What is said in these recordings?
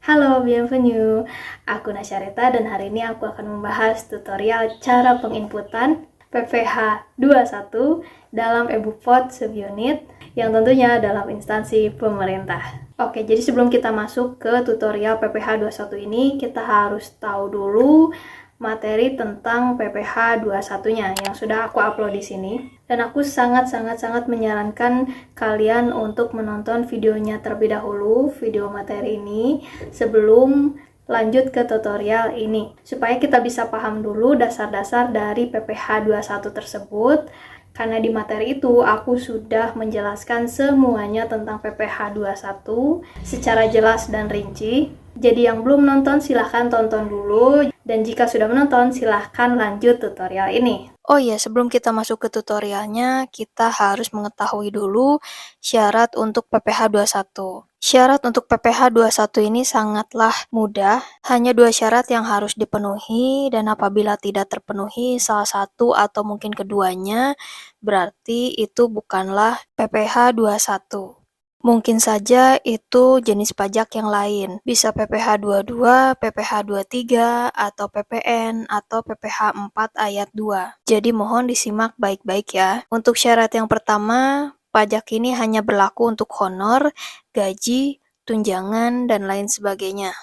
Halo, bienvenue. Aku Nasyarita dan hari ini aku akan membahas tutorial cara penginputan PPh 21 dalam EBUPOD subunit yang tentunya dalam instansi pemerintah. Oke, jadi sebelum kita masuk ke tutorial PPh 21 ini, kita harus tahu dulu materi tentang PPh 21-nya yang sudah aku upload di sini. Dan aku sangat menyarankan kalian untuk menonton videonya terlebih dahulu, video materi ini, sebelum lanjut ke tutorial ini. Supaya kita bisa paham dulu dasar-dasar dari PPh 21 tersebut. Karena di materi itu aku sudah menjelaskan semuanya tentang PPh 21 secara jelas dan rinci. Jadi yang belum nonton silahkan tonton dulu, dan jika sudah menonton silahkan lanjut tutorial ini. Oh iya, sebelum kita masuk ke tutorialnya, kita harus mengetahui dulu syarat untuk PPh 21. Syarat untuk PPh 21 ini sangatlah mudah, hanya 2 syarat yang harus dipenuhi, dan apabila tidak terpenuhi salah satu atau mungkin keduanya, berarti itu bukanlah PPh 21. Mungkin saja itu jenis pajak yang lain, bisa PPh 22, PPh 23, atau PPN, atau PPh 4 ayat 2. Jadi mohon disimak baik-baik ya. Untuk syarat yang pertama, pajak ini hanya berlaku untuk honor, gaji, tunjangan, dan lain sebagainya.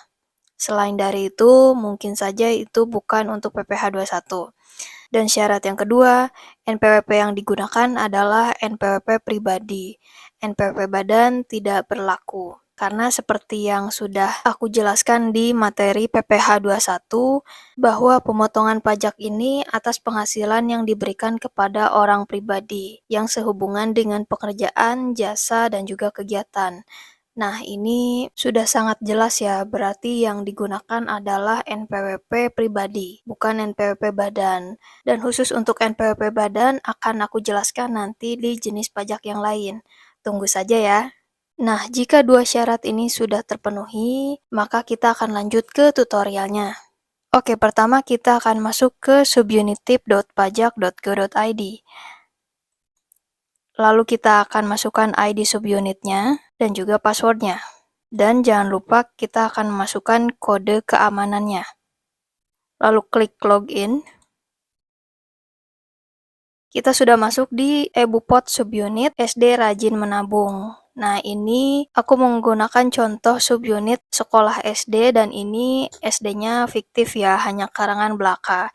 Selain dari itu, mungkin saja itu bukan untuk PPh 21. Dan syarat yang kedua, NPWP yang digunakan adalah NPWP pribadi. NPWP badan tidak berlaku. Karena seperti yang sudah aku jelaskan di materi PPh 21, bahwa pemotongan pajak ini atas penghasilan yang diberikan kepada orang pribadi, yang sehubungan dengan pekerjaan, jasa, dan juga kegiatan. Nah, ini sudah sangat jelas ya, berarti yang digunakan adalah NPWP pribadi, bukan NPWP badan. Dan khusus untuk NPWP badan akan aku jelaskan nanti di jenis pajak yang lain. Tunggu saja ya. Nah, jika 2 syarat ini sudah terpenuhi, maka kita akan lanjut ke tutorialnya. Oke, pertama kita akan masuk ke subunittip.pajak.go.id. Lalu kita akan masukkan ID subunitnya dan juga passwordnya. Dan jangan lupa kita akan masukkan kode keamanannya. Lalu klik login. Kita sudah masuk di EBUPOD subunit SD Rajin Menabung. Nah, ini aku menggunakan contoh subunit sekolah SD dan ini SD-nya fiktif ya, hanya karangan belaka.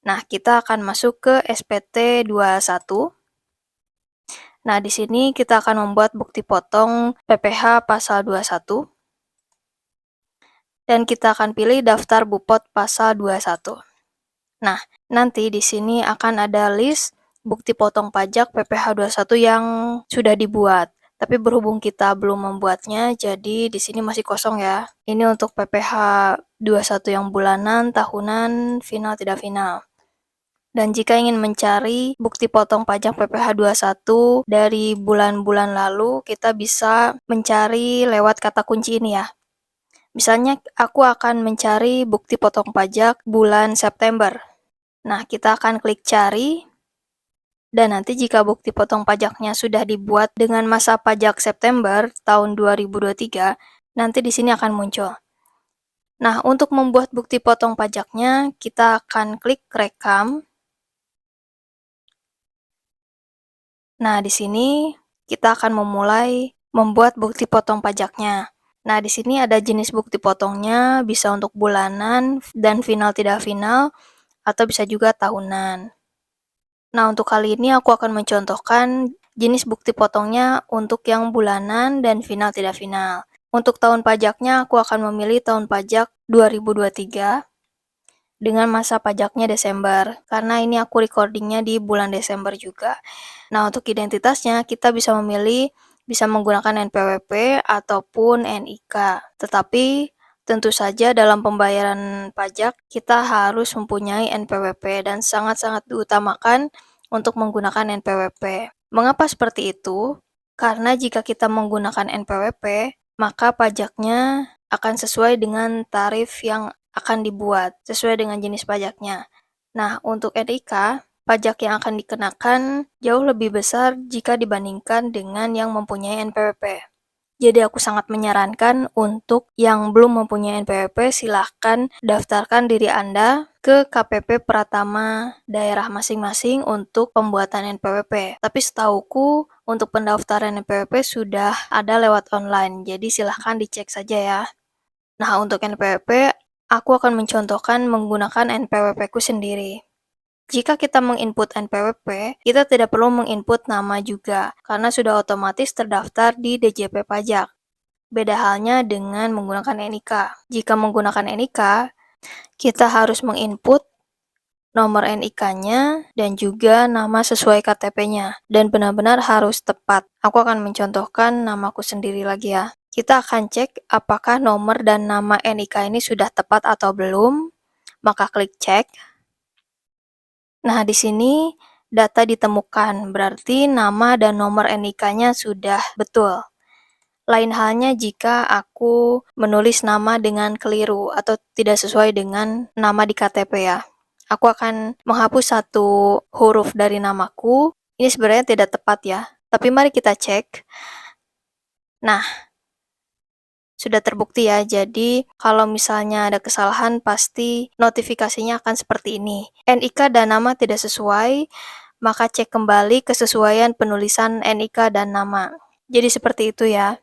Nah, kita akan masuk ke SPT 21. Nah, di sini kita akan membuat bukti potong PPh pasal 21. Dan kita akan pilih daftar Bupot pasal 21. Nah, nanti di sini akan ada list bukti potong pajak PPh 21 yang sudah dibuat. Tapi berhubung kita belum membuatnya, jadi di sini masih kosong ya. Ini untuk PPh 21 yang bulanan, tahunan, final, tidak final. Dan jika ingin mencari bukti potong pajak PPh 21 dari bulan-bulan lalu, kita bisa mencari lewat kata kunci ini ya. Misalnya, aku akan mencari bukti potong pajak bulan September. Nah, kita akan klik cari, dan nanti jika bukti potong pajaknya sudah dibuat dengan masa pajak September tahun 2023, nanti di sini akan muncul. Nah, untuk membuat bukti potong pajaknya, kita akan klik rekam. Nah, di sini kita akan memulai membuat bukti potong pajaknya. Nah, di sini ada jenis bukti potongnya, bisa untuk bulanan dan final tidak final, atau bisa juga tahunan. Nah, untuk kali ini aku akan mencontohkan jenis bukti potongnya untuk yang bulanan dan final tidak final. Untuk tahun pajaknya, aku akan memilih tahun pajak 2023 dengan masa pajaknya Desember, karena ini aku recordingnya di bulan Desember juga. Nah, untuk identitasnya, kita bisa memilih bisa menggunakan NPWP ataupun NIK. Tetapi, tentu saja dalam pembayaran pajak, kita harus mempunyai NPWP dan sangat-sangat diutamakan untuk menggunakan NPWP. Mengapa seperti itu? Karena jika kita menggunakan NPWP, maka pajaknya akan sesuai dengan tarif yang akan dibuat, sesuai dengan jenis pajaknya. Nah, untuk NIK, pajak yang akan dikenakan jauh lebih besar jika dibandingkan dengan yang mempunyai NPWP. Jadi aku sangat menyarankan untuk yang belum mempunyai NPWP, silahkan daftarkan diri Anda ke KPP Pratama daerah masing-masing untuk pembuatan NPWP. Tapi setauku untuk pendaftaran NPWP sudah ada lewat online, jadi silahkan dicek saja ya. Nah, untuk NPWP, aku akan mencontohkan menggunakan NPWP ku sendiri. Jika kita menginput NPWP, kita tidak perlu menginput nama juga, karena sudah otomatis terdaftar di DJP Pajak. Beda halnya dengan menggunakan NIK. Jika menggunakan NIK, kita harus menginput nomor NIK-nya dan juga nama sesuai KTP-nya. Dan benar-benar harus tepat. Aku akan mencontohkan namaku sendiri lagi ya. Kita akan cek apakah nomor dan nama NIK ini sudah tepat atau belum. Maka klik cek. Nah, di sini data ditemukan, berarti nama dan nomor NIK-nya sudah betul. Lain halnya jika aku menulis nama dengan keliru atau tidak sesuai dengan nama di KTP ya. Aku akan menghapus satu huruf dari namaku. Ini sebenarnya tidak tepat ya, tapi mari kita cek. Nah, sudah terbukti ya, jadi kalau misalnya ada kesalahan pasti notifikasinya akan seperti ini. NIK dan nama tidak sesuai, maka cek kembali kesesuaian penulisan NIK dan nama. Jadi seperti itu ya.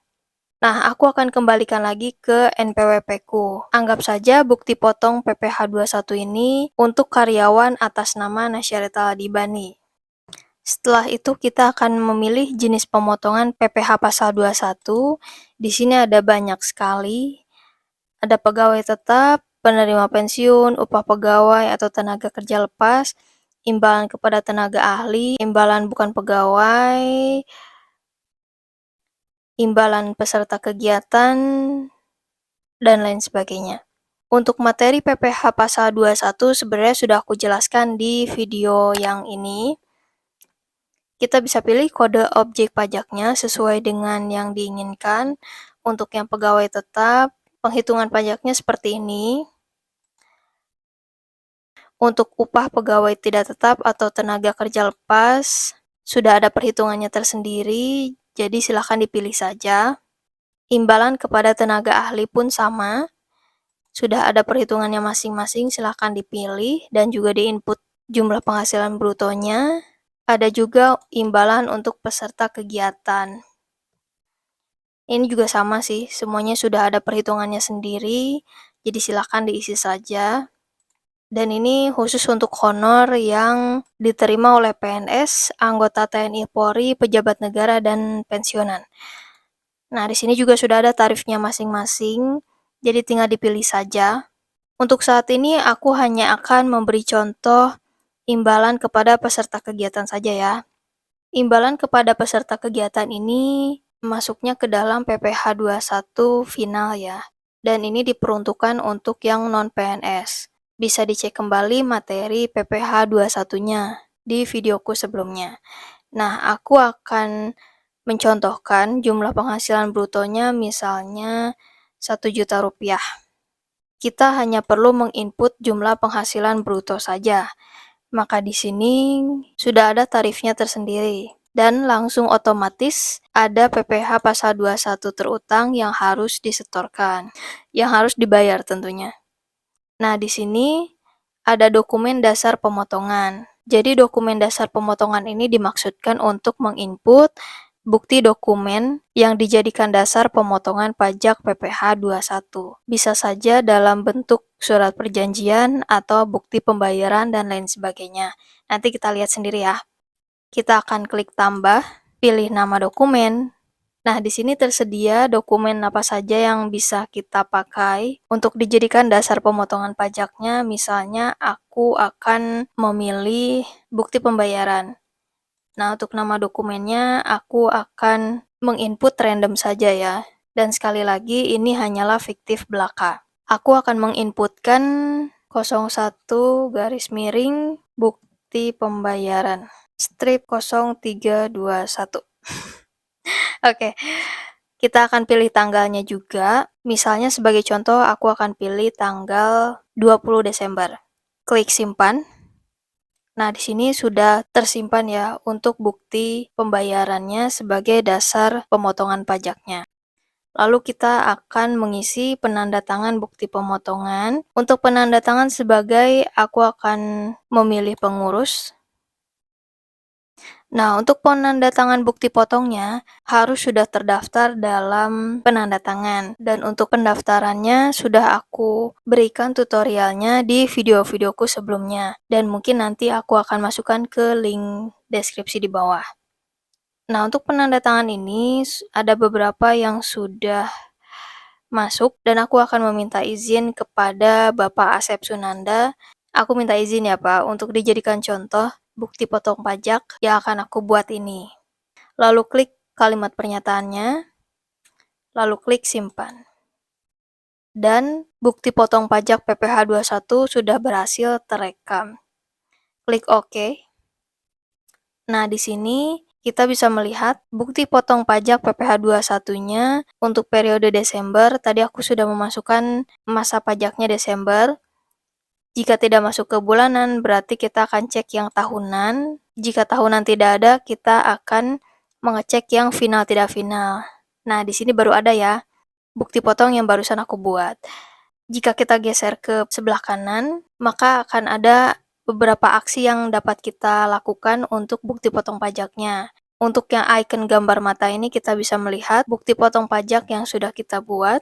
Nah, aku akan kembalikan lagi ke NPWP ku. Anggap saja bukti potong PPh 21 ini untuk karyawan atas nama Nasyarita Ladibani. Setelah itu kita akan memilih jenis pemotongan PPh pasal 21. Di sini ada banyak sekali. Ada pegawai tetap, penerima pensiun, upah pegawai atau tenaga kerja lepas, imbalan kepada tenaga ahli, imbalan bukan pegawai, imbalan peserta kegiatan, dan lain sebagainya. Untuk materi PPh pasal 21 sebenarnya sudah aku jelaskan di video yang ini. Kita bisa pilih kode objek pajaknya sesuai dengan yang diinginkan. Untuk yang pegawai tetap, penghitungan pajaknya seperti ini. Untuk upah pegawai tidak tetap atau tenaga kerja lepas, sudah ada perhitungannya tersendiri, jadi silakan dipilih saja. Imbalan kepada tenaga ahli pun sama, sudah ada perhitungannya masing-masing, silakan dipilih dan juga diinput jumlah penghasilan brutonya. Ada juga imbalan untuk peserta kegiatan. Ini juga sama sih, semuanya sudah ada perhitungannya sendiri, jadi silakan diisi saja. Dan ini khusus untuk honor yang diterima oleh PNS, anggota TNI Polri, pejabat negara, dan pensiunan. Nah, di sini juga sudah ada tarifnya masing-masing, jadi tinggal dipilih saja. Untuk saat ini, aku hanya akan memberi contoh imbalan kepada peserta kegiatan saja ya. Imbalan kepada peserta kegiatan ini masuknya ke dalam PPh 21 final ya. Dan ini diperuntukkan untuk yang non-PNS. Bisa dicek kembali materi PPh 21-nya di videoku sebelumnya. Nah, aku akan mencontohkan jumlah penghasilan brutonya misalnya 1 juta rupiah. Kita hanya perlu menginput jumlah penghasilan bruto saja. Maka di sini sudah ada tarifnya tersendiri dan langsung otomatis ada PPh pasal 21 terutang yang harus disetorkan, yang harus dibayar tentunya. Nah, di sini ada dokumen dasar pemotongan. Jadi dokumen dasar pemotongan ini dimaksudkan untuk menginput bukti dokumen yang dijadikan dasar pemotongan pajak PPh 21. Bisa saja dalam bentuk surat perjanjian atau bukti pembayaran dan lain sebagainya. Nanti kita lihat sendiri ya. Kita akan klik tambah, pilih nama dokumen. Nah, di sini tersedia dokumen apa saja yang bisa kita pakai untuk dijadikan dasar pemotongan pajaknya. Misalnya, aku akan memilih bukti pembayaran. Nah, untuk nama dokumennya, aku akan menginput random saja ya. Dan sekali lagi, ini hanyalah fiktif belaka. Aku akan menginputkan 01 garis miring bukti pembayaran. Strip 0321. Oke, kita akan pilih tanggalnya juga. Misalnya sebagai contoh, aku akan pilih tanggal 20 Desember. Klik simpan. Nah, di sini sudah tersimpan ya untuk bukti pembayarannya sebagai dasar pemotongan pajaknya. Lalu kita akan mengisi penanda tangan bukti pemotongan. Untuk penanda tangan sebagai aku akan memilih pengurus. Nah, untuk penanda tangan bukti potongnya harus sudah terdaftar dalam penanda tangan. Dan untuk pendaftarannya sudah aku berikan tutorialnya di video-videoku sebelumnya. Dan mungkin nanti aku akan masukkan ke link deskripsi di bawah. Nah, untuk penanda tangan ini ada beberapa yang sudah masuk dan aku akan meminta izin kepada Bapak Asep Sunanda. Aku minta izin ya Pak untuk dijadikan contoh bukti potong pajak yang akan aku buat ini. Lalu klik kalimat pernyataannya, lalu klik simpan. Dan bukti potong pajak PPh 21 sudah berhasil terekam. Klik OK. Nah, di sini kita bisa melihat bukti potong pajak PPh 21-nya untuk periode Desember. Tadi aku sudah memasukkan masa pajaknya Desember. Jika tidak masuk ke bulanan, berarti kita akan cek yang tahunan. Jika tahunan tidak ada, kita akan mengecek yang final tidak final. Nah, di sini baru ada ya, bukti potong yang barusan aku buat. Jika kita geser ke sebelah kanan, maka akan ada beberapa aksi yang dapat kita lakukan untuk bukti potong pajaknya. Untuk yang icon gambar mata ini, kita bisa melihat bukti potong pajak yang sudah kita buat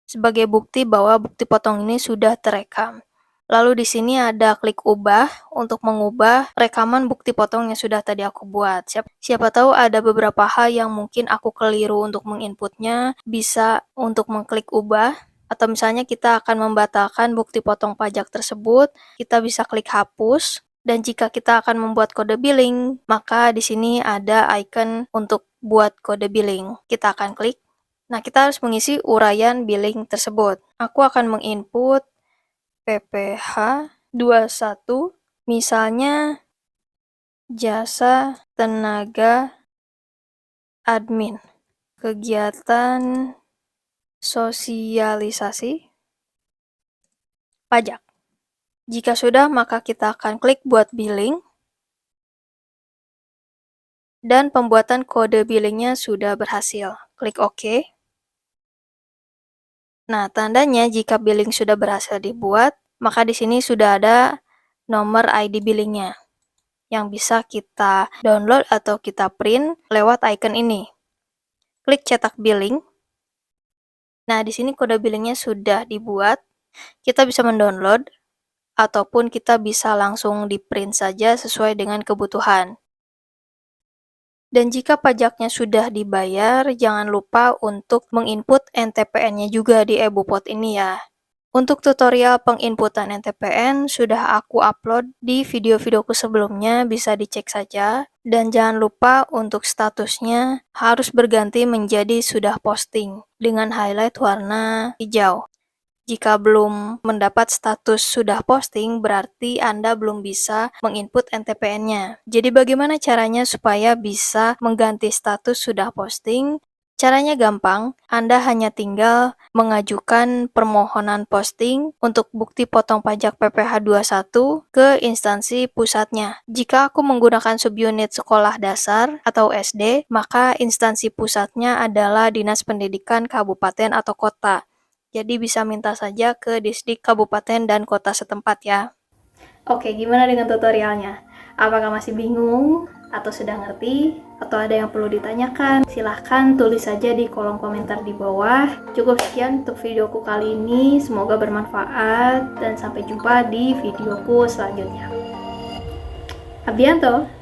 sebagai bukti bahwa bukti potong ini sudah terekam. Lalu di sini ada klik ubah untuk mengubah rekaman bukti potong yang sudah tadi aku buat. Siapa tahu ada beberapa hal yang mungkin aku keliru untuk menginputnya, bisa untuk mengklik ubah. Atau misalnya kita akan membatalkan bukti potong pajak tersebut, kita bisa klik hapus. Dan jika kita akan membuat kode billing, maka di sini ada icon untuk buat kode billing. Kita akan klik. Nah, kita harus mengisi uraian billing tersebut. Aku akan menginput PPh 21, misalnya jasa tenaga admin, kegiatan sosialisasi pajak. Jika sudah, maka kita akan klik buat billing. Dan pembuatan kode billingnya sudah berhasil. Klik OK. Nah, tandanya jika billing sudah berhasil dibuat, maka di sini sudah ada nomor ID billingnya yang bisa kita download atau kita print lewat icon ini. Klik cetak billing. Nah, di sini kode billingnya sudah dibuat. Kita bisa mendownload ataupun kita bisa langsung di print saja sesuai dengan kebutuhan. Dan jika pajaknya sudah dibayar, jangan lupa untuk menginput NTPN-nya juga di EbuPot ini ya. Untuk tutorial penginputan NTPN sudah aku upload di video-videoku sebelumnya, bisa dicek saja. Dan jangan lupa untuk statusnya harus berganti menjadi sudah posting dengan highlight warna hijau. Jika belum mendapat status sudah posting, berarti Anda belum bisa menginput NTPN-nya. Jadi bagaimana caranya supaya bisa mengganti status sudah posting? Caranya gampang, Anda hanya tinggal mengajukan permohonan posting untuk bukti potong pajak PPh 21 ke instansi pusatnya. Jika aku menggunakan subunit sekolah dasar atau SD, maka instansi pusatnya adalah Dinas Pendidikan Kabupaten atau Kota. Jadi bisa minta saja ke distrik, kabupaten, dan kota setempat ya. Oke, gimana dengan tutorialnya? Apakah masih bingung? Atau sudah ngerti? Atau ada yang perlu ditanyakan? Silahkan tulis saja di kolom komentar di bawah. Cukup sekian untuk videoku kali ini. Semoga bermanfaat dan sampai jumpa di videoku selanjutnya. Abianto!